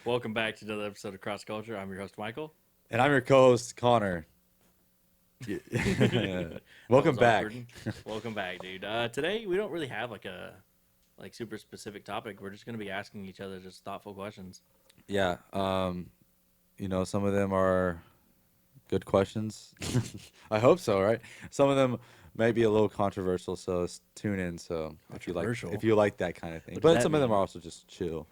Welcome back to another episode of Cross Culture. I'm your host, Michael. And I'm your co-host, Connor. That Welcome was back. awkward. Welcome back, dude. Today we don't really have like a super specific topic. We're just gonna be asking each other just thoughtful questions. Yeah, some of them are good questions. I hope so, right? Some of them may be a little controversial, so tune in. So Controversial? if you like that kind of thing, What does but that some of them mean? are also just chill.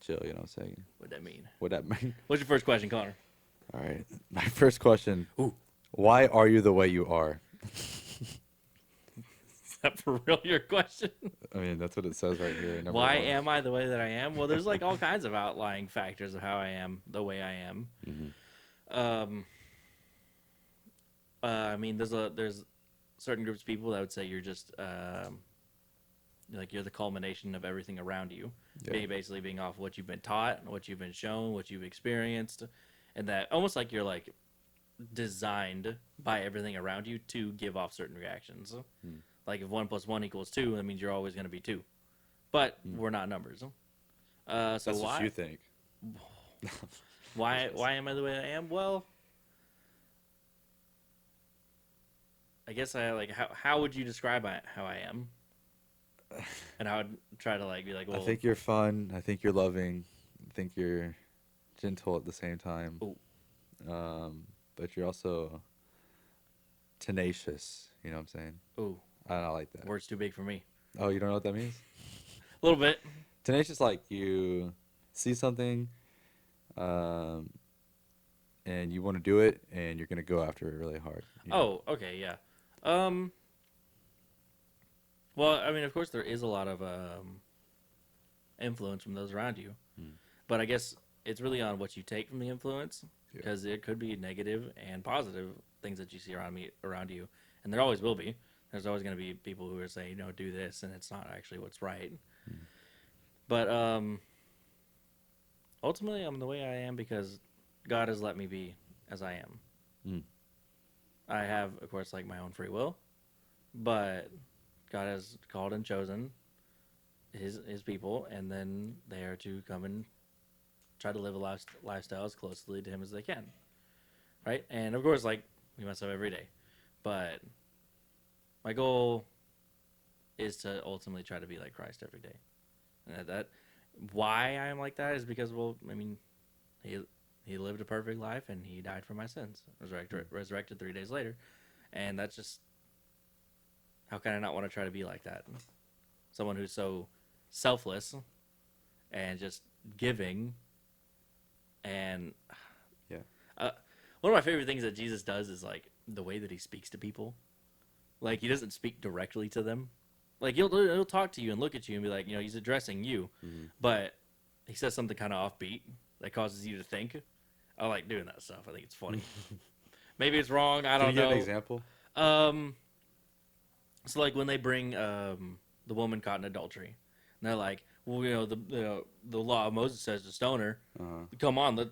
You know what I'm saying? What'd that mean? What that mean? What's your first question, Connor? All right, my first question: Ooh, why are you the way you are? is that for real your question? I mean, that's what it says right here. Number Why one. am I the way that I am? Well, there's like all kinds of outlying factors of how I am the way I am. Um, I mean, there's certain groups of people that would say you're just like you're the culmination of everything around you. Yeah. Basically being off what you've been taught, what you've been shown, what you've experienced, and that almost like you're like designed by everything around you to give off certain reactions. Like if 1 + 1 = 2, that means you're always going to be 2. But we're not numbers. So That's what why you think. why am I the way I am? Well, I guess I like how would you describe how I am? And I would try to like be like, I well, think you're fun. I think you're loving. I think you're gentle at the same time. oh, But you're also tenacious. You know what I'm saying? oh, I don't like that. words too big for me. Oh, you don't know what that means? A little bit. Tenacious, like you see something, um, and you want to do it, and you're gonna go after it really hard. You know? Oh, okay, yeah. Um, well, I mean, of course, there is a lot of influence from those around you, but I guess it's really on what you take from the influence, Yeah. because it could be negative and positive things that you see around you, and there always will be. There's always going to be people who are saying, do this, and it's not actually what's right. But ultimately, I'm the way I am because God has let me be as I am. Mm. I have, of course, like my own free will, but God has called and chosen his people, and then they are to come and try to live a lifestyle as closely to Him as they can, right? And of course, like we mess up every day, but my goal is to ultimately try to be like Christ every day, and that why I am like that is because, well, I mean, he lived a perfect life and he died for my sins, resurrected 3 days later, and that's just how can I not want to try to be like that? Someone who's so selfless and just giving. And Yeah. one of my favorite things that Jesus does is like the way that he speaks to people. Like he doesn't speak directly to them. Like he'll talk to you and look at you and be like, he's addressing you, but he says something kind of offbeat that causes you to think. I like doing that stuff. I think it's funny. Maybe it's wrong. I Can don't you give know. an example? So like when they bring the woman caught in adultery, and they're like, well, the law of Moses says to stone her. Come on,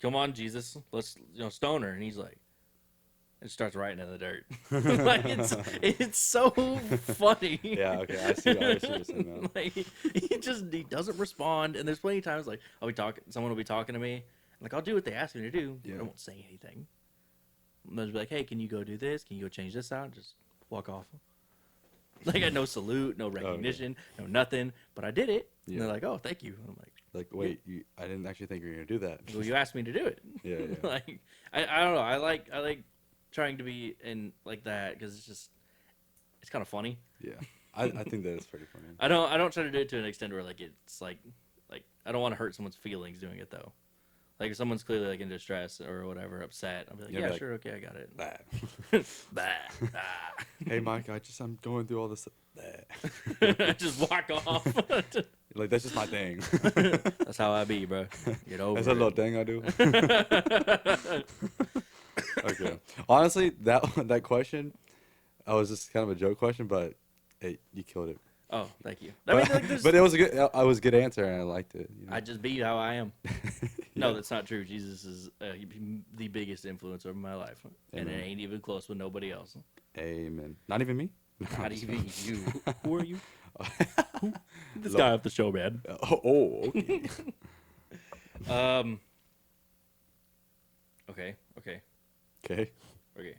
come on, Jesus, let's stone her. And he's like, and starts writing in the dirt. Like it's so funny. Yeah. Okay. I see what you're saying now. Like he doesn't respond. And there's plenty of times like someone will be talking to me, and like I'll do what they ask me to do, Yeah. but I won't say anything. They'll just be like, hey, can you go do this? Can you go change this out? Just walk off. Like I got no salute, no recognition, no nothing, but I did it. And Yeah. they're like, "Oh, thank you." And I'm like, Like, wait, I didn't actually think you were gonna do that. "Well, you asked me to do it." Yeah. Yeah. Like I don't know. I like trying to be in like that because it's kind of funny. Yeah. I think that is pretty funny. I don't try to do it to an extent where like it's like I don't want to hurt someone's feelings doing it though. Like if someone's clearly like in distress or whatever, upset, I'll be like, You'll "Yeah, be like, sure, okay, I got it." Bah. Bah, ah. Hey, Mike, I'm going through all this. Bah. Just walk off. Like that's just my thing. That's how I be, bro. Get over That's a it. little thing I do. Okay. Honestly, that question, I was just kind of a joke question, but hey, you killed it. Oh, thank you. I But, mean, like, there's, but it was a good. I was a good answer, and I liked it. You know? I just be how I am. No, that's not true. Jesus is the biggest influence over my life, and it Amen. ain't even close with nobody else. Amen. Not even me. Not even you. Who are you? This Lo- guy off the show, man. Oh, okay. Um. Okay. Okay. Okay. Okay.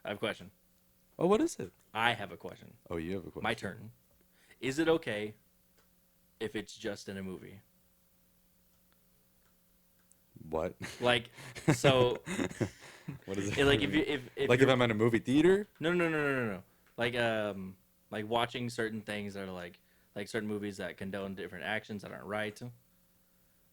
I have a question. Oh, what is it? I have a question. Oh, you have a question. My turn. Is it okay if it's just in a movie? What? Like, so, What is it? like if Like you're if I'm in a movie theater? no. Like watching certain things that are like certain movies that condone different actions that aren't right,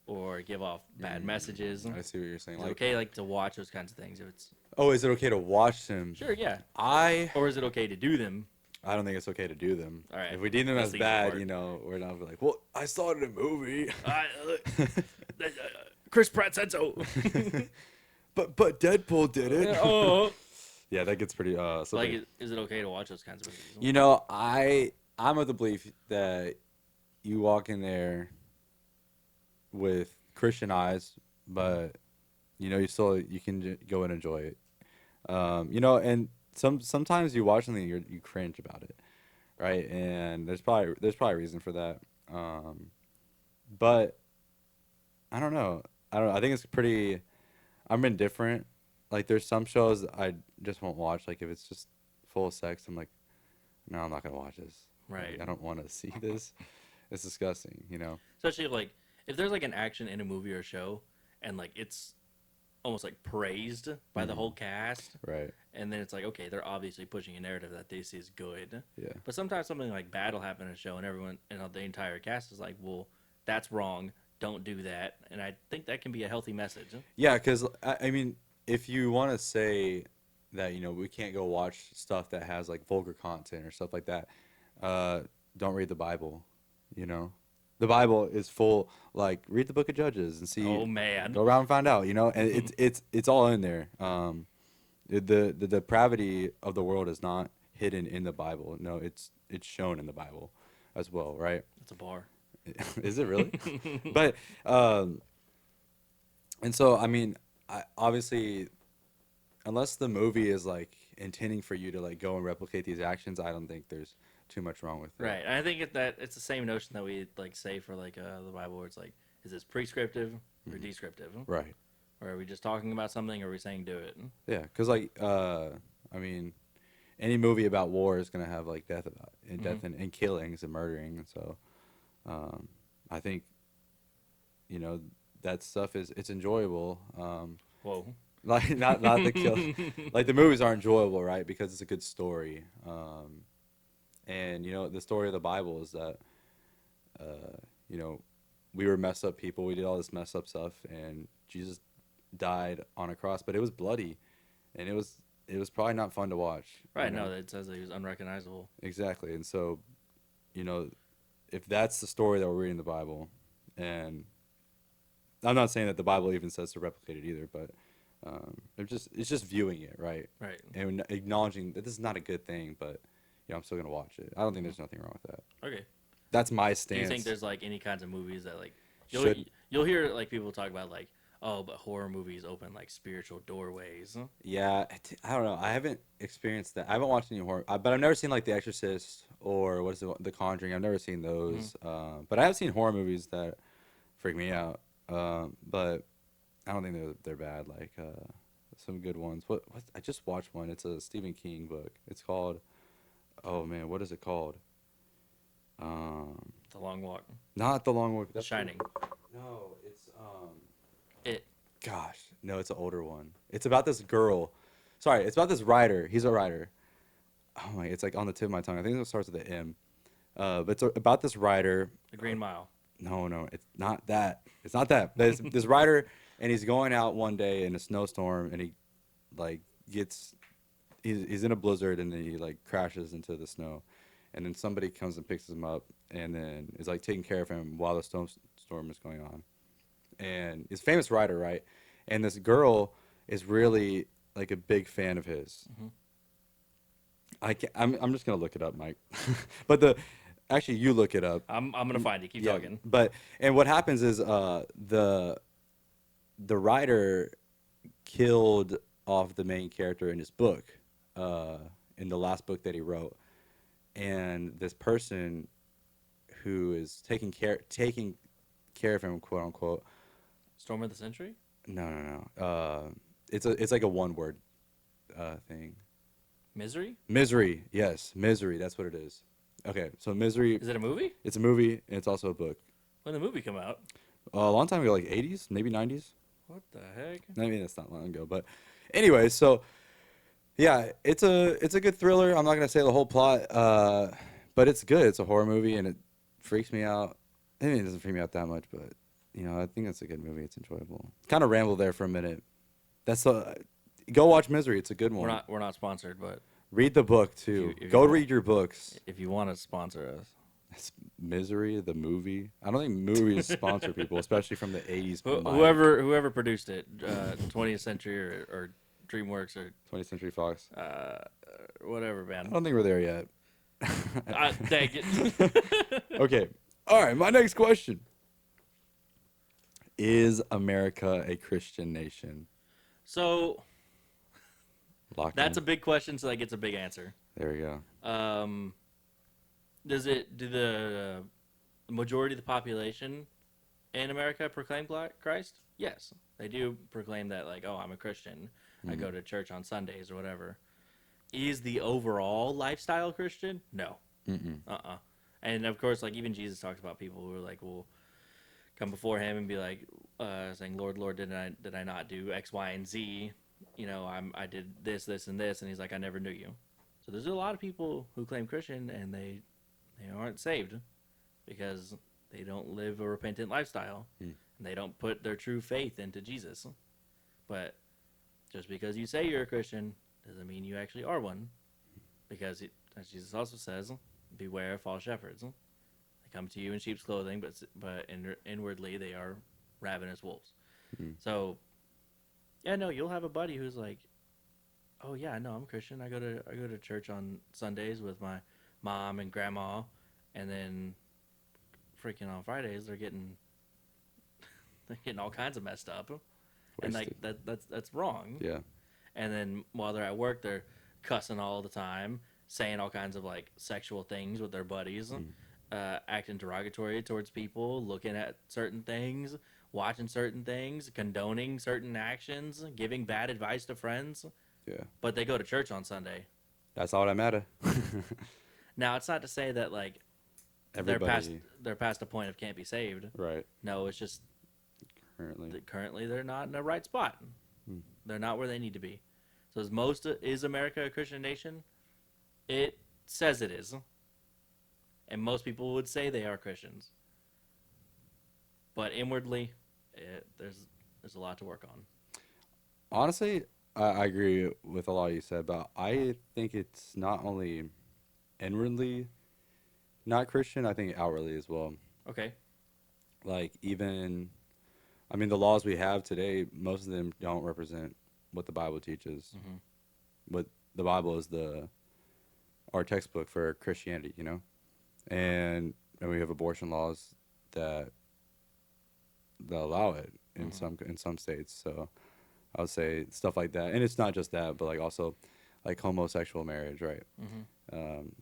or give off bad messages. I see what you're saying. Is it Like, okay like to watch those kinds of things if it's oh, is it okay to watch them? sure, yeah, I or is it okay to do them? I don't think it's okay to do them. All right, If we deem them that's as the easy bad, part. you know, we're not like, well, I saw it in a movie. Chris Pratt said so. but Deadpool did it. Oh, Yeah, that gets pretty like, slippery. is it okay to watch those kinds of movies? You know, I'm of the belief that you walk in there with Christian eyes, but you know, you can go and enjoy it. You know, and sometimes you watch something you cringe about it, right? And there's probably a reason for that. But I don't know. I don't know. I think it's pretty. I'm indifferent. Like there's some shows that I just won't watch. Like if it's just full of sex, I'm like, no, I'm not gonna watch this. Right. Like, I don't want to see this. It's disgusting. You know. Especially like if there's like an action in a movie or show and like it's almost like praised by the whole cast, Right. and then it's like okay, they're obviously pushing a narrative that they see is good. Yeah. But sometimes something like bad will happen in a show, and everyone and the entire cast is like, well, that's wrong. Don't do that. And I think that can be a healthy message. Yeah, because I mean, if you want to say that you know we can't go watch stuff that has like vulgar content or stuff like that, don't read the Bible. You know, the Bible is full. Like read the Book of Judges and see. Oh man. Go around and find out. You know, and it's all in there. The depravity of the world is not hidden in the Bible. No, it's shown in the Bible as well, right? It's a bar. Is it really? But and so I mean, obviously, unless the movie is like intending for you to like go and replicate these actions, I don't think there's too much wrong with it. Right. And I think that it's the same notion that we like say for like the Bible, where it's like, is this prescriptive or descriptive? Right. Or are we just talking about something, or are we saying do it? Yeah, because like I mean, any movie about war is gonna have like death about and death and killings and murdering, and so I think you know that stuff is it's enjoyable. Whoa. Like not the kill, like the movies are enjoyable, right? Because it's a good story. And you know the story of the Bible is that you know we were messed up people, we did all this messed up stuff, and Jesus died on a cross, but it was bloody, and it was probably not fun to watch. Right. You know? No, it says that he was unrecognizable. Exactly, and so you know if that's the story that we're reading in the Bible, and I'm not saying that the Bible even says to replicate it either, but it's just viewing it, right? Right. And acknowledging that this is not a good thing, but you know I'm still gonna watch it. I don't think there's nothing wrong with that. Okay. That's my Do stance. you think there's like any kinds of movies that like Should- you'll hear like people talk about like, oh, but horror movies open like spiritual doorways? Yeah, I don't know. I haven't experienced that. I haven't watched any horror, but I've never seen like The Exorcist or what is it, The Conjuring. I've never seen those. But I have seen horror movies that freak me out. But I don't think they're bad. Like some good ones. What I just watched one. It's a Stephen King book. It's called. Oh man, what is it called? The Long Walk. Not The Long Walk. The Shining. No, it's It. Gosh, no, it's an older one. It's about this girl. Sorry, it's about this writer. He's a writer. Oh my, it's like on the tip of my tongue. I think it starts with an M. But it's about this writer. The Green Mile. No, it's not that. It's not that. There's this writer, and he's going out one day in a snowstorm, and he like he's in a blizzard, and then he like crashes into the snow, and then somebody comes and picks him up, and then is like taking care of him while the storm is going on. And he's a famous writer, right? And this girl is really like a big fan of his. I'm just gonna look it up, Mike. But actually you look it up. I'm gonna find it. Keep Yeah, talking. But and what happens is the writer killed off the main character in his book, in the last book that he wrote, and this person who is taking care of him, quote unquote, Storm of the Century? No. It's like a one word thing. Misery? Misery. Yes, Misery. That's what it is. Okay, so Misery. Is it a movie? It's a movie and it's also a book. When did the movie come out? A long time ago, like 80s, maybe 90s. What the heck? I mean, that's not long ago, but anyway, so yeah, it's a good thriller. I'm not gonna say the whole plot, but it's good. It's a horror movie and it freaks me out. I mean, it doesn't freak me out that much, but I think it's a good movie. It's enjoyable. Kind of rambled there for a minute. Go watch Misery. It's a good one. We're not sponsored, but Read the book too. if you Go want- read your books. if you want to sponsor us, It's Misery, the movie. I don't think movies sponsor people, especially from the 80s. whoever produced it, 20th Century or DreamWorks or 20th Century Fox. whatever, I man. don't think we're there yet. Dang it. Okay. All right. My next question. Is America a Christian nation? So Locked that's a in. big question, so that gets a big answer. There we go. Do the majority of the population in America proclaim Christ? Yes, they do proclaim that, like, oh, I'm a Christian. I go to church on Sundays or whatever. Is the overall lifestyle Christian? No. Mm-mm. And of course, like, even Jesus talks about people who are like, will come before him and be like, saying, Lord, Lord, did I not do X, Y, and Z? I did this, this, and this, and he's like, I never knew you. So there's a lot of people who claim Christian and they aren't saved because they don't live a repentant lifestyle and they don't put their true faith into Jesus. But just because you say you're a Christian doesn't mean you actually are one, because as Jesus also says, beware of false shepherds. They come to you in sheep's clothing, but inwardly they are ravenous wolves. So yeah, no, you'll have a buddy who's like, oh yeah, no, I'm a Christian. I go to church on Sundays with my mom and grandma, and then freaking on Fridays they're getting all kinds of messed up, and like that's wrong. Yeah. And then while they're at work, they're cussing all the time, saying all kinds of like sexual things with their buddies, acting derogatory towards people, looking at certain things, watching certain things, condoning certain actions, giving bad advice to friends. Yeah. But they go to church on Sunday. That's all that matter. Now, it's not to say that like Everybody. they're past the point of can't be saved. Right. No, it's just Currently. that currently they're not in the right spot. They're not where they need to be. So is America a Christian nation? It says it is. And most people would say they are Christians. But inwardly, there's a lot to work on. Honestly, I agree with a lot you said, but I think it's not only inwardly not Christian, I think outwardly as well. Okay. Like even, I mean, the laws we have today, most of them don't represent what the Bible teaches. What the Bible is our textbook for Christianity, and we have abortion laws that allow it in some states. So I would say stuff like that, and it's not just that, but like also like homosexual marriage, right?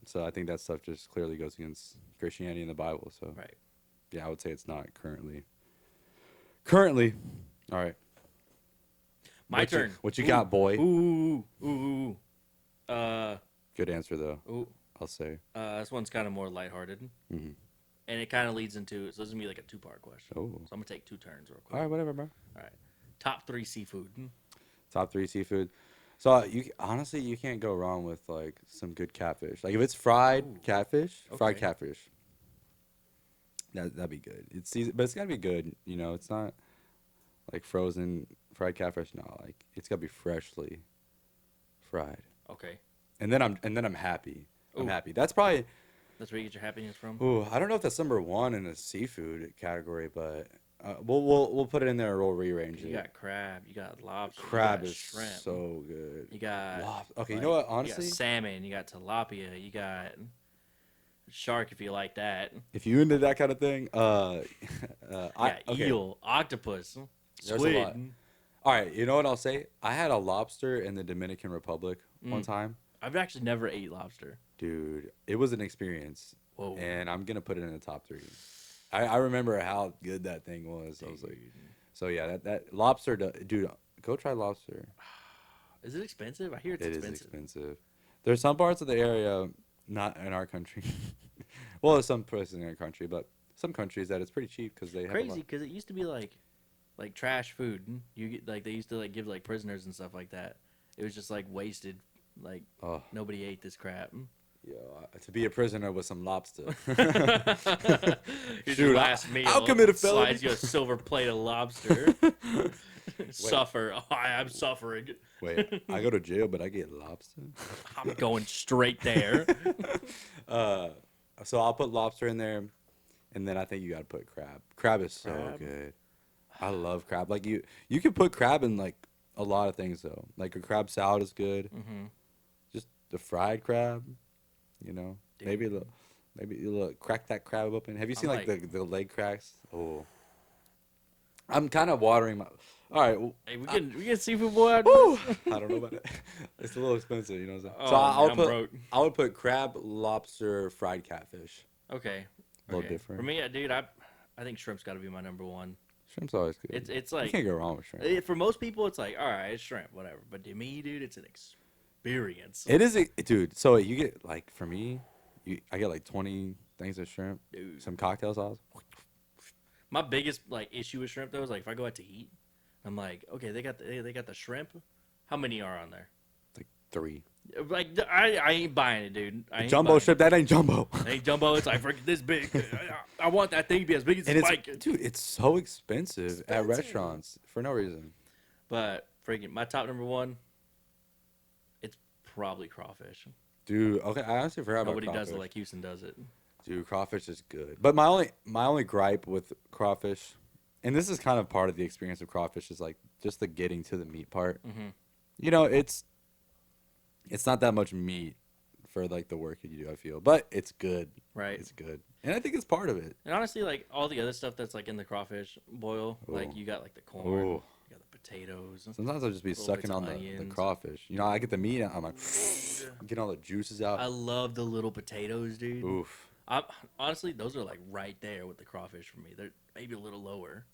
So I think that stuff just clearly goes against Christianity and the Bible. So Right. yeah, I would say it's not currently. Currently, all right. My turn. What you got, boy? Ooh. Good answer though. Ooh. I'll say. This one's kind of more lighthearted. And it kind of leads into, so this is going to be like a two-part question. Oh. So I'm going to take two turns real quick. All right, whatever, bro. All right. Top 3 seafood. Top 3 seafood. So you honestly you can't go wrong with like some good catfish. Like if it's fried catfish, fried Okay. catfish. That'd be good. But it's gotta be good. It's not like frozen fried catfish. No, like it's gotta be freshly fried. Okay. And then I'm happy. I'm Ooh. happy. That's probably. That's where you get your happiness from? Ooh, I don't know if that's number 1 in the seafood category, but we'll put it in there. And we'll rearrange it. You got crab. You got lobster. Crab you got is shrimp. so good. You got... Okay, you like, know what? You Honestly, got salmon. You got tilapia. You got shark if you like that. if you into that kind of thing, Eel, octopus, There's a squid. lot. All right, you know what I'll say? I had a lobster in the Dominican Republic one time. I've actually never ate lobster. Dude, it was an experience. Whoa. And I'm going to put it in the top 3. I remember how good that thing was. I was like, So yeah, that lobster, dude, go try lobster. Is it expensive? I hear it's It is expensive. expensive. There's some parts of the area, not in our country. Well, some places in our country, but some countries that it's pretty cheap because they have a Crazy lot. because it used to be like trash food. You get like they used to like give like prisoners and stuff like that. It was just like wasted. Like Oh, nobody ate this crap. yo, to be a prisoner with some lobster. Here's your Shoot, last I'll meal. commit a felony. Slides you a silver plate of lobster. Suffer. Oh, I'm suffering. Wait, I go to jail, but I get lobster. I'm going straight there. Uh, so I'll put lobster in there, and then I think you gotta put crab. Crab is so Crab? good. I love crab. Like you can put crab in like a lot of things though. Like a crab salad is good. Hmm. Just the fried crab, you know. Dude. Maybe a little crack that crab open. Have you seen like like- the leg cracks? Oh, I'm kind of watering my. All right. Well, Hey, we get seafood boy out. whew, I don't know about it. It's a little expensive, you know what I'm saying? Oh, So man, I'm broke. I would put crab, lobster, fried catfish. Okay. A little Okay. different. For me, dude, I think shrimp's got to be my number one. Shrimp's always good. It's You like can't go wrong with shrimp. for most people, it's like all right, it's shrimp, whatever. But to me, dude, it's an experience, It is, dude. So you get like for me, I get like 20 things of shrimp, dude. some cocktail sauce. My biggest like issue with shrimp though is like if I go out to eat, I'm like, okay, they got the shrimp. How many are on there? Like 3. Like I ain't buying it, dude. I ain't Jumbo buying shrimp, that ain't jumbo. It. Ain't jumbo. It's like freaking this big. I want that thing to be as big as And a it's, bike. dude, it's so expensive at Expensive. restaurants for no reason. But freaking my top number one, it's probably crawfish. Dude, okay, I honestly forgot about Nobody crawfish. does it like Houston does it. Dude, crawfish is good. But my only gripe with crawfish, and this is kind of part of the experience of crawfish, is like just the getting to the meat part. Mm-hmm. You know, it's not that much meat for like the work that you do, I feel, but it's good. Right. It's good, and I think it's part of it. And honestly, like all the other stuff that's like in the crawfish boil, like Ooh. you got like the corn, Ooh. you got the potatoes. Sometimes I'll just be Little sucking bits of on the onions. crawfish. You know, I get the meat, I'm like, get all the juices out. I love the little potatoes, dude. Oof. Honestly, those are like right there with the crawfish for me. They're maybe a little lower.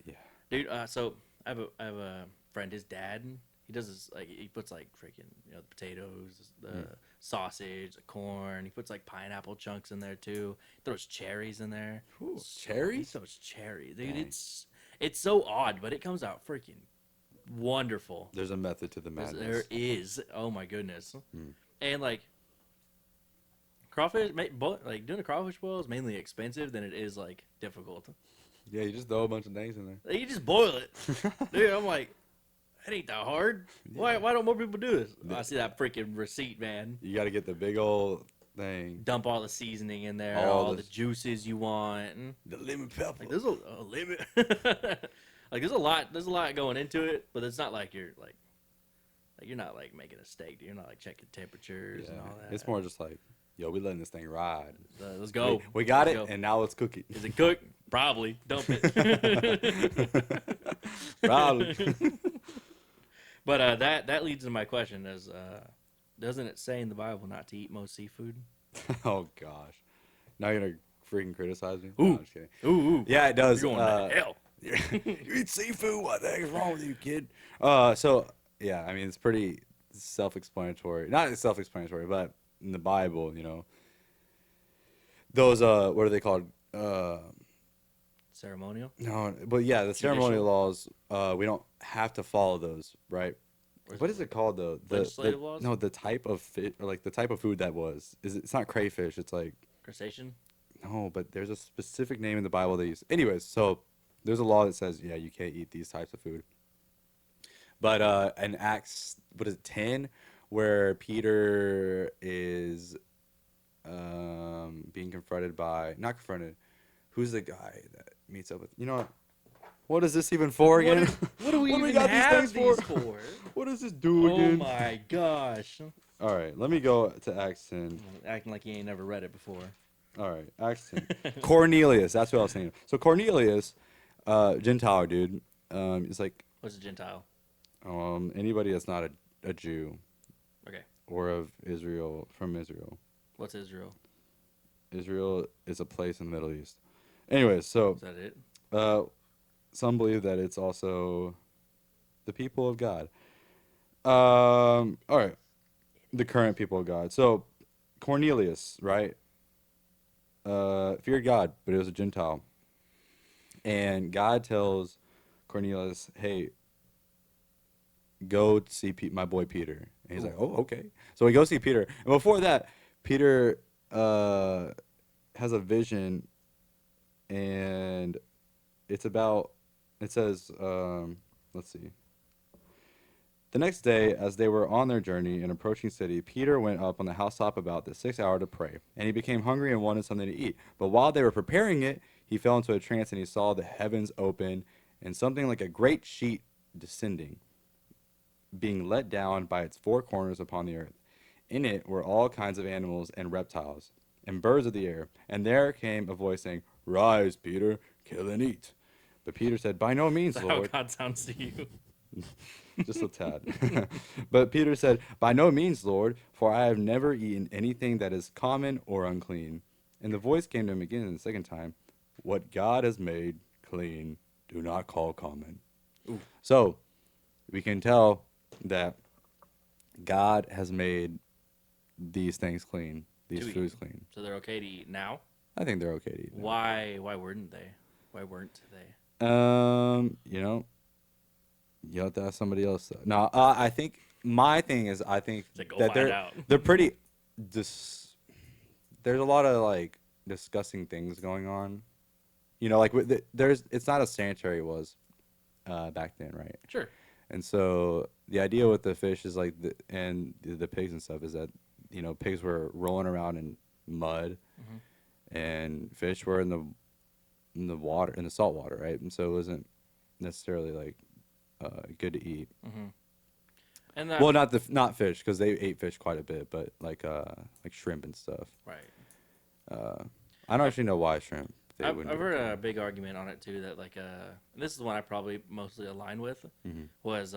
Yeah. Dude, so I have a friend, his dad, he does this, like, he puts, like, freaking, you know, the potatoes, the sausage, the corn, he puts, like, pineapple chunks in there, too, he throws cherries in there. Ooh, He cherries? throws cherries. Dude, Dang. it's so odd, but it comes out freaking wonderful. There's a method to the There madness. is. Oh, my goodness. Mm. And, like, crawfish, like, doing a crawfish boil is mainly expensive than it is, like, difficult. Yeah, you just throw a bunch of things in there. Like, you just boil it. Dude, I'm like, that ain't that hard. Why don't more people do this? I see that freaking receipt, man. You got to get the big old thing, Dump all the seasoning in there, All all the- the juices you want. And, the lemon pepper. like, there's a limit. Like, there's a lot going into it, but it's not like you're you're not like making a steak. You're not like checking temperatures and all that. It's more just like, yo, we letting this thing ride. Let's go. We got Let's it, go. and now let's cook it. Is it cooked? Probably. Dump it. Probably. But that leads to my question: is doesn't it say in the Bible not to eat most seafood? Oh gosh. Now you're gonna freaking criticize me? Ooh. No, I'm just kidding. Ooh, Yeah, it does. you're going to hell. You eat seafood? What the heck is wrong with you, kid? So yeah, I mean it's pretty self-explanatory. Not self-explanatory, but in the Bible, you know, those what are they called? Ceremonial. No, but yeah, the ceremonial laws. We don't have to follow those, right? Where's What is it called though? Legislative laws? No, the type of fit or like the type of food that was. It's not crayfish. It's like Crustacean. no, but there's a specific name in the Bible they use. Anyways, so there's a law that says yeah, you can't eat these types of food. But in Acts, what is it, 10, where Peter is being confronted by not confronted. Who's the guy that meets up with? You know what? What is this even for again? What do we What even got these have things these for? What does this do Oh again? my gosh! All right, let me go to Acts 10. Acting like you ain't never read it before. All right, Acts 10. Cornelius, that's what I was saying. So Cornelius, Gentile dude, is like What's a Gentile? anybody that's not a Jew Okay. or of Israel, from Israel. What's Israel? Israel is a place in the Middle East. Anyways, so Is that it? some believe that it's also the people of God. All right, the current people of God. So Cornelius, right? Feared God, but it was a Gentile, and God tells Cornelius, "Hey, go see my boy Peter." And he's Ooh. like, "Oh, okay." So we go see Peter, and before that, Peter uh, has a vision, and it's about. It says, let's see. The next day, as they were on their journey and approaching the city, Peter went up on the housetop about the sixth hour to pray, and he became hungry and wanted something to eat. But while they were preparing it, he fell into a trance, and he saw the heavens open and something like a great sheet descending, being let down by its four corners upon the earth. In it were all kinds of animals and reptiles and birds of the air. And there came a voice saying, "Rise, Peter, kill and eat." But Peter said, "By no Is means, that how Lord." God sounds to you? Just a tad. But Peter said, "By no means, Lord, for I have never eaten anything that is common or unclean." And the voice came to him again the second time, "What God has made clean, do not call common." Ooh. So we can tell that God has made these things clean, these To eat. foods clean. So they're okay to eat now. I think they're okay to eat now. Why weren't they? Why weren't they? You know, you have to ask somebody else. Though. No, I think my thing is, I think It's like, go that find out. they're pretty. There's a lot of like disgusting things going on. You know, like there's it's not as sanitary it was back then, right? Sure. And so the idea with the fish is like the pigs and stuff is that pigs were rolling around in mud, and fish were in the water, in the salt water, right? And so it wasn't necessarily like good to eat. And that, Well, not fish, because they ate fish quite a bit, but like shrimp and stuff. right. I don't actually know why shrimp they I've wouldn't. heard be okay. a big argument on it too that like this is the one I probably mostly align with was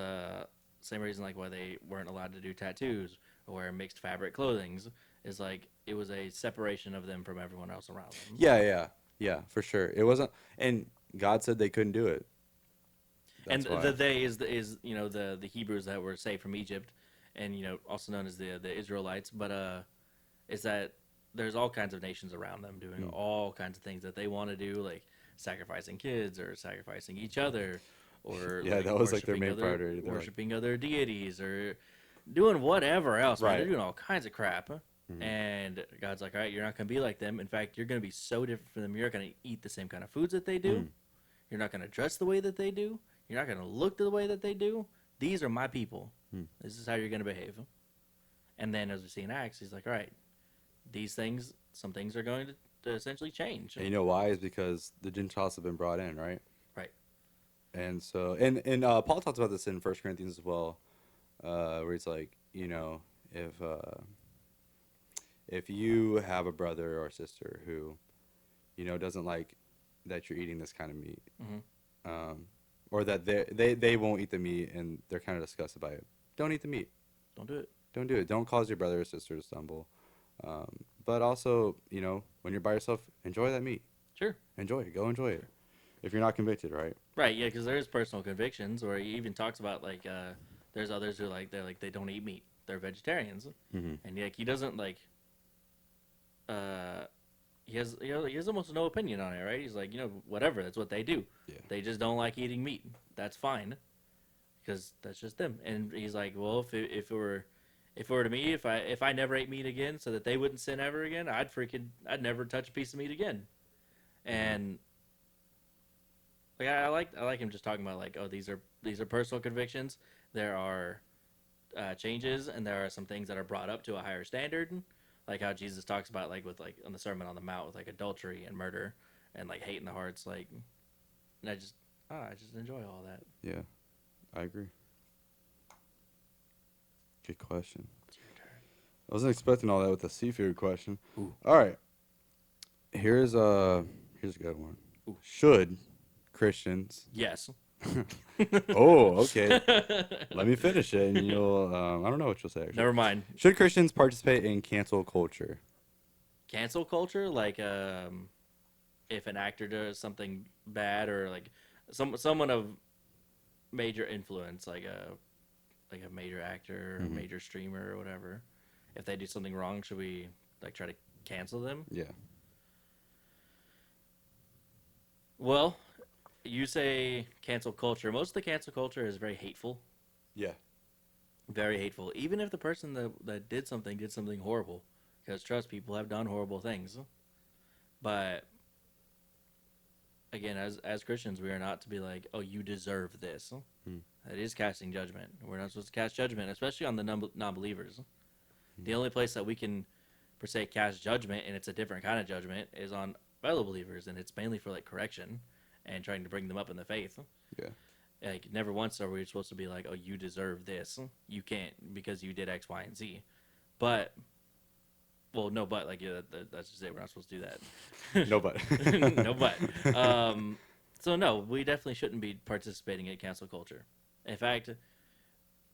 same reason like why they weren't allowed to do tattoos or wear mixed fabric clothings is like it was a separation of them from everyone else around them. Yeah, for sure. It wasn't, and God said they couldn't do it. And That's why. the they is the Hebrews that were saved from Egypt, and also known as the Israelites. But is that there's all kinds of nations around them doing all kinds of things that they want to do, like sacrificing kids or sacrificing each other, or Yeah, like that was like their worshiping main other priority. They're like, worshiping other deities or doing whatever else. Man. They're right. doing all kinds of crap. And God's like, all right, you're not going to be like them. In fact, you're going to be so different from them. You're not going to eat the same kind of foods that they do. You're not going to dress the way that they do. You're not going to look the way that they do. These are my people. This is how you're going to behave. And then as we see in Acts, he's like, all right, these things, some things are going to essentially change. And you know why? Is because the Gentiles have been brought in, right? Right. And so, and Paul talks about this in 1 Corinthians as well, where he's like, if you have a brother or sister who, doesn't like that you're eating this kind of meat, or that they won't eat the meat and they're kind of disgusted by it, don't eat the meat. Don't do it. Don't do it. Don't cause your brother or sister to stumble. But also, when you're by yourself, enjoy that meat. Sure. Enjoy it. Go enjoy it. If you're not convicted, right? Right. Yeah, because there's personal convictions where he even talks about like there's others who they don't eat meat. They're vegetarians, and like he doesn't like. He has almost no opinion on it, right? He's like, whatever. That's what they do. Yeah. They just don't like eating meat. That's fine, because that's just them. And he's like, well, if it were to me, if I never ate meat again, so that they wouldn't sin ever again, I'd never touch a piece of meat again. And like I like him just talking about like, oh, these are personal convictions. There are changes, and there are some things that are brought up to a higher standard, like how Jesus talks about like with like on the Sermon on the Mount with like adultery and murder and like hate in the hearts, like. And I just enjoy all that. Yeah, I agree. Good question. It's your turn. I wasn't expecting all that with the seafood question. Ooh. All right. Here's a good one. Ooh. Should Christians? Yes. Oh, okay. Let me finish it, and you'll. I don't know what you'll say. Actually. Never mind. Should Christians participate in cancel culture? Cancel culture, like if an actor does something bad or like someone of major influence, like a major actor or Mhm. major streamer or whatever, if they do something wrong, should we like try to cancel them? Yeah. Well, you say cancel culture. Most of the cancel culture is very hateful, Yeah. very hateful. Even if the person that did something horrible, because trust people have done horrible things. But again, as Christians, we are not to be like, oh, you deserve this. Hmm. That is casting judgment. We're not supposed to cast judgment, especially on the non-believers. The only place that we can, per se, cast judgment, and it's a different kind of judgment, is on fellow believers, and it's mainly for like correction and trying to bring them up in the faith. Yeah. Like never once are we supposed to be like, oh, you deserve this. You can't because you did X, Y, and Z. But well, no, but like yeah, that's just it. We're not supposed to do that. No, but. No, but. So no, we definitely shouldn't be participating in cancel culture. In fact,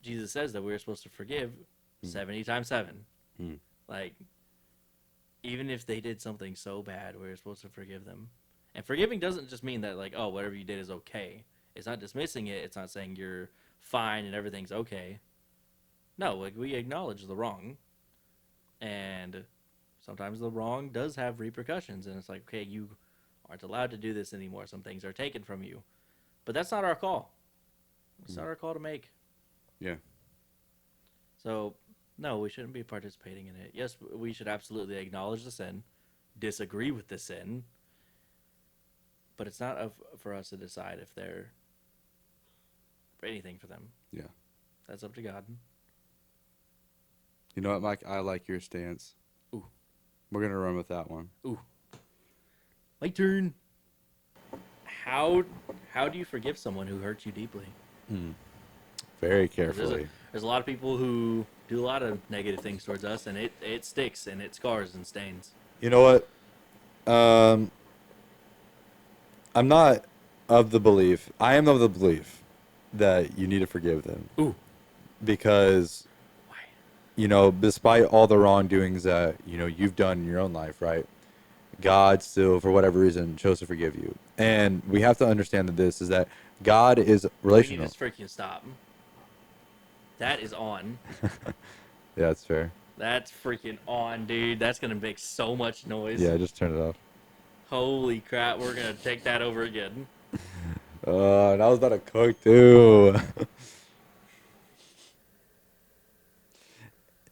Jesus says that we're supposed to forgive 70 times 7. Hmm. Like, even if they did something so bad, we're supposed to forgive them. And forgiving doesn't just mean that, like, oh, whatever you did is okay. It's not dismissing it. It's not saying you're fine and everything's okay. No, like, we acknowledge the wrong. And sometimes the wrong does have repercussions. And it's like, okay, you aren't allowed to do this anymore. Some things are taken from you. But that's not our call. It's not our call to make. Yeah. So, no, we shouldn't be participating in it. Yes, we should absolutely acknowledge the sin, disagree with the sin, but it's not for us to decide if they're anything for them. Yeah. That's up to God. You know what, Mike? I like your stance. Ooh. We're gonna run with that one. My turn. How do you forgive someone who hurt you deeply? Very 'Cause carefully. There's a lot of people who do a lot of negative things towards us, and it sticks and it scars and stains. You know what? I'm not of the belief. I am of the belief that you need to forgive them Ooh. because, Why? you know, despite all the wrongdoings that, you know, you've done in your own life, right? God still, for whatever reason, chose to forgive you. And we have to understand that this is that God is We need relational. to freaking stop. That is on. Yeah, that's fair. That's freaking on, dude. That's gonna make so much noise. Yeah, just turn it off. Holy crap, we're gonna take that over again. And I was about to cook too.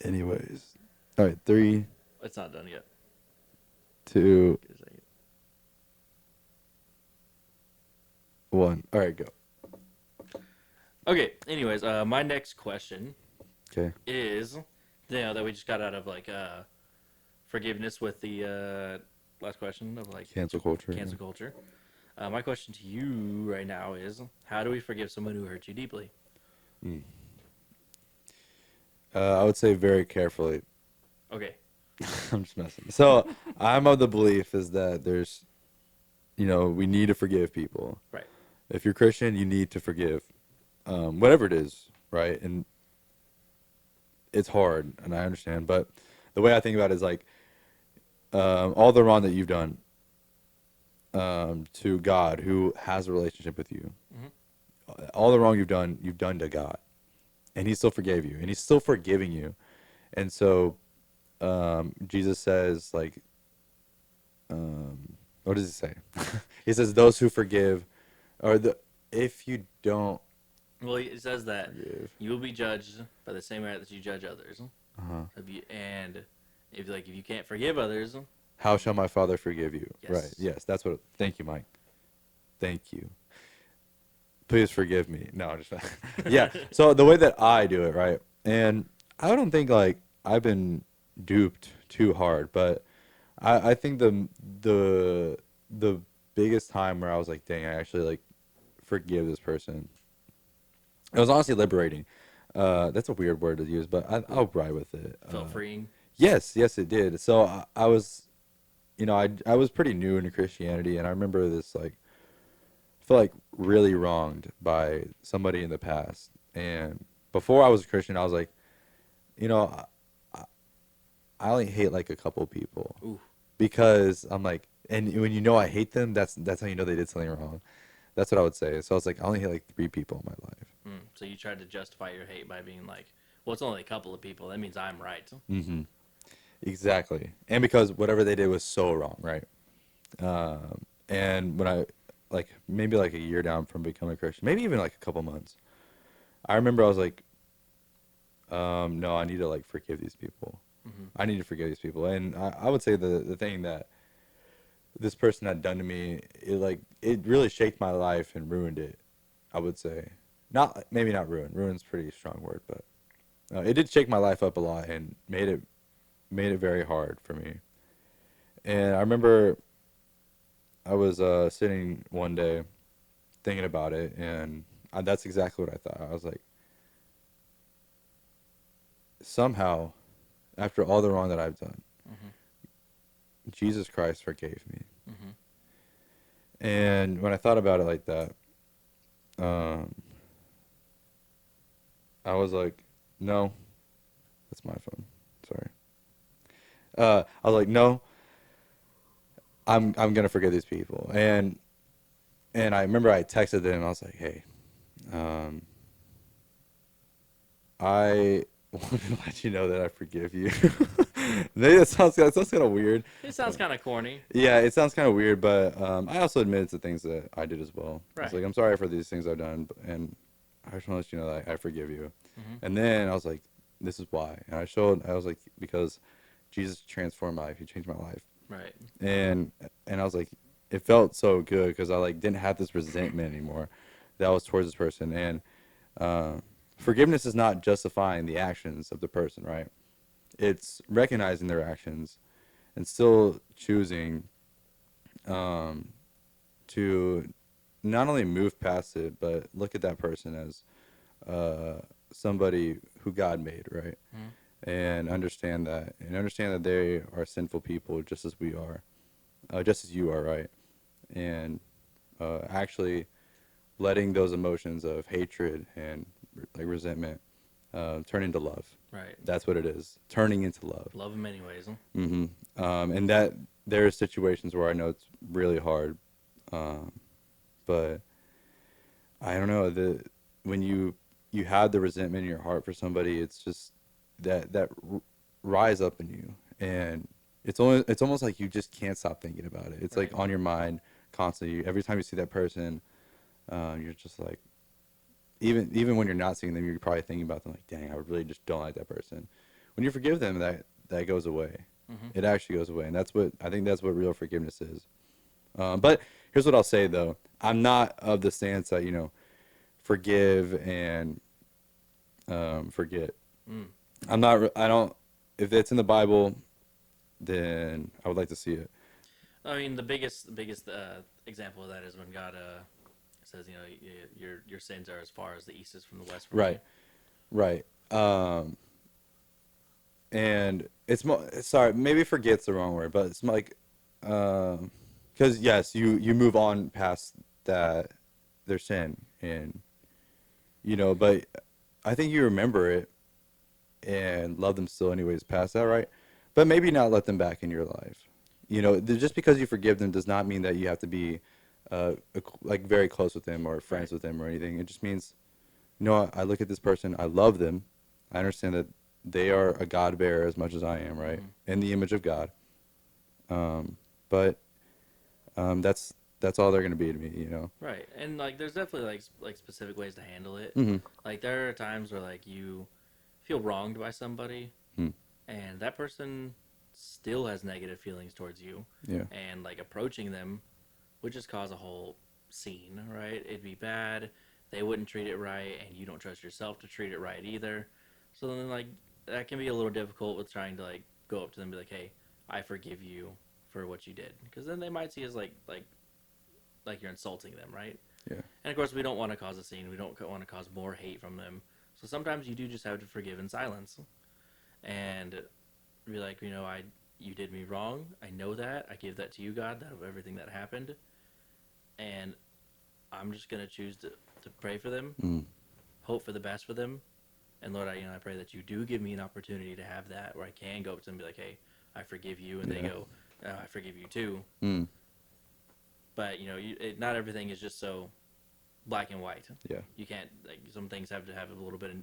Anyways. All right, 3, It's not done yet. 2, Give a second. 1. All right, go. Okay. Anyways, my next question Okay. is, you know, that we just got out of like forgiveness with the last question of like Cancel culture. cancel culture. My question to you right now is, how do we forgive someone who hurt you deeply? I would say very carefully. Okay. I'm just messing. So I'm of the belief is that there's, you know, we need to forgive people. Right. If you're Christian, you need to forgive, whatever it is, right? And it's hard, and I understand. But the way I think about it is like, all the wrong that you've done to God, who has a relationship with you, all the wrong you've done to God, and He still forgave you, and He's still forgiving you, and so Jesus says like, what does He say? He says those who forgive, or if you don't Well, it says that forgive, you will be judged by the same way that you judge others. And if you can't forgive others, how shall my Father forgive you? Yes. Right. Yes, that's what. Thank you, Mike. Thank you. Please forgive me. No, I'm just yeah. So the way that I do it, right, and I don't think like I've been duped too hard, but I think the biggest time where I was like, dang, I actually like forgive this person. It was honestly liberating. That's a weird word to use, but I'll ride with it. felt freeing. Yes, it did. So I was, you know, I was pretty new into Christianity, and I remember this like, I feel like really wronged by somebody in the past. And before I was a Christian, I was like, you know, I only hate like a couple people Ooh. because I'm like, and when you know I hate them, that's how you know they did something wrong. That's what I would say. So I was like, I only hate like 3 people in my life. So you tried to justify your hate by being like, well, it's only a couple of people. That means I'm right. Mm-hmm. Exactly. And because whatever they did was so wrong, right? And when I, like, maybe like a year down from becoming a Christian, maybe even like a couple months, I remember I was like, no, I need to like forgive these people. I need to forgive these people. And I would say the thing that this person had done to me, it really shaped my life and ruined it. I would say, not maybe not ruin. Ruin's a pretty strong word, but it did shake my life up a lot and made it very hard for me. And I remember I was sitting one day thinking about it, and that's exactly what I thought. I was like, somehow, after all the wrong that I've done, Jesus Christ forgave me. And when I thought about it like that, um, I was like, no, that's my phone. Sorry. I was like, no, I'm gonna forgive these people. And I remember I texted them. I was like, hey, um, I want to let you know that I forgive you. Maybe that sounds kind of weird. It sounds kind of corny. Yeah, it sounds kind of weird, but I also admitted to things that I did as well. I was Right. like, I'm sorry for these things I've done, and I just want to let you know that I forgive you. And then I was like, this is why. And I was like, because Jesus transformed my life. He changed my life. Right. And I was like, it felt so good because I like didn't have this resentment anymore that was towards this person. And forgiveness is not justifying the actions of the person, right? It's recognizing their actions and still choosing to not only move past it, but look at that person as somebody who God made, right? And understand that they are sinful people just as we are, just as you are, right? And actually letting those emotions of hatred and like resentment turn into love. Right. That's what it is, turning into love. Love them anyways. And that there are situations where I know it's really hard, but I don't know, when you have the resentment in your heart for somebody, it's just that rise up in you, and it's almost like you just can't stop thinking about it. It's like Right. on your mind constantly. Every time you see that person, you're just like, even when you're not seeing them, you're probably thinking about them like, dang, I really just don't like that person. When you forgive them, that goes away. It actually goes away, and I think that's what real forgiveness is. But here's what I'll say though: I'm not of the stance that forgive and forget. I'm not. I don't. If it's in the Bible, then I would like to see it. I mean, the biggest example of that is when God says, your sins are as far as the east is from the west from Right. Right. And it's sorry, maybe forget's the wrong word, but it's like, because yes, you move on past that their sin, and but I think you remember it and love them still anyways past that, right? But maybe not let them back in your life. Just because you forgive them does not mean that you have to be like very close with them or friends Right. with them or anything. It just means, I look at this person, I love them, I understand that they are a God bearer as much as I am, right? In the image of God. But that's all they're gonna be to me. Right. And like there's definitely like specific ways to handle it. Mm-hmm. Like there are times where like you feel wronged by somebody Hmm. and that person still has negative feelings towards you, Yeah. and like approaching them would just cause a whole scene, right? It'd be bad. They wouldn't treat it right, and you don't trust yourself to treat it right either. So then, like, that can be a little difficult with trying to like go up to them and be like, "Hey, I forgive you for what you did," because then they might see as like you're insulting them, right? Yeah. And of course, we don't want to cause a scene. We don't want to cause more hate from them. So sometimes you do just have to forgive in silence and be like, you did me wrong. I know that. I give that to you, God, that of everything that happened, and I'm just gonna choose to pray for them, Mm. hope for the best for them, and Lord, I pray that you do give me an opportunity to have that where I can go up to them and be like, hey, I forgive you, and they Yeah. go, I forgive you too. Mm. But not everything is just so black and white. Yeah. You can't, like, some things have to have a little bit of,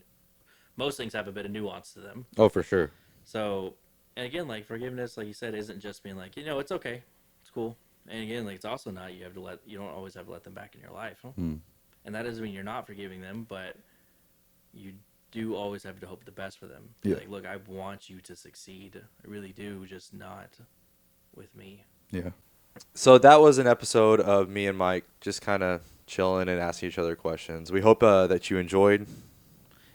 most things have a bit of nuance to them. Oh, for sure. So, and again, like, forgiveness, like you said, isn't just being like, it's okay, it's cool. And again, like, it's also not, you don't always have to let them back in your life. Mm. And that doesn't mean you're not forgiving them, but you do always have to hope the best for them. Yeah. Like, look, I want you to succeed. I really do, just not with me. Yeah. So that was an episode of me and Mike just kind of chilling and asking each other questions. We hope that you enjoyed.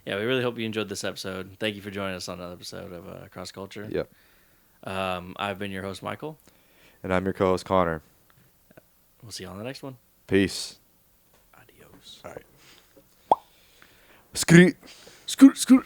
Yeah, we really hope you enjoyed this episode. Thank you for joining us on another episode of Cross Culture. Yep. I've been your host, Michael. And I'm your co-host, Connor. We'll see you on the next one. Peace. Adios. All right. Scoot.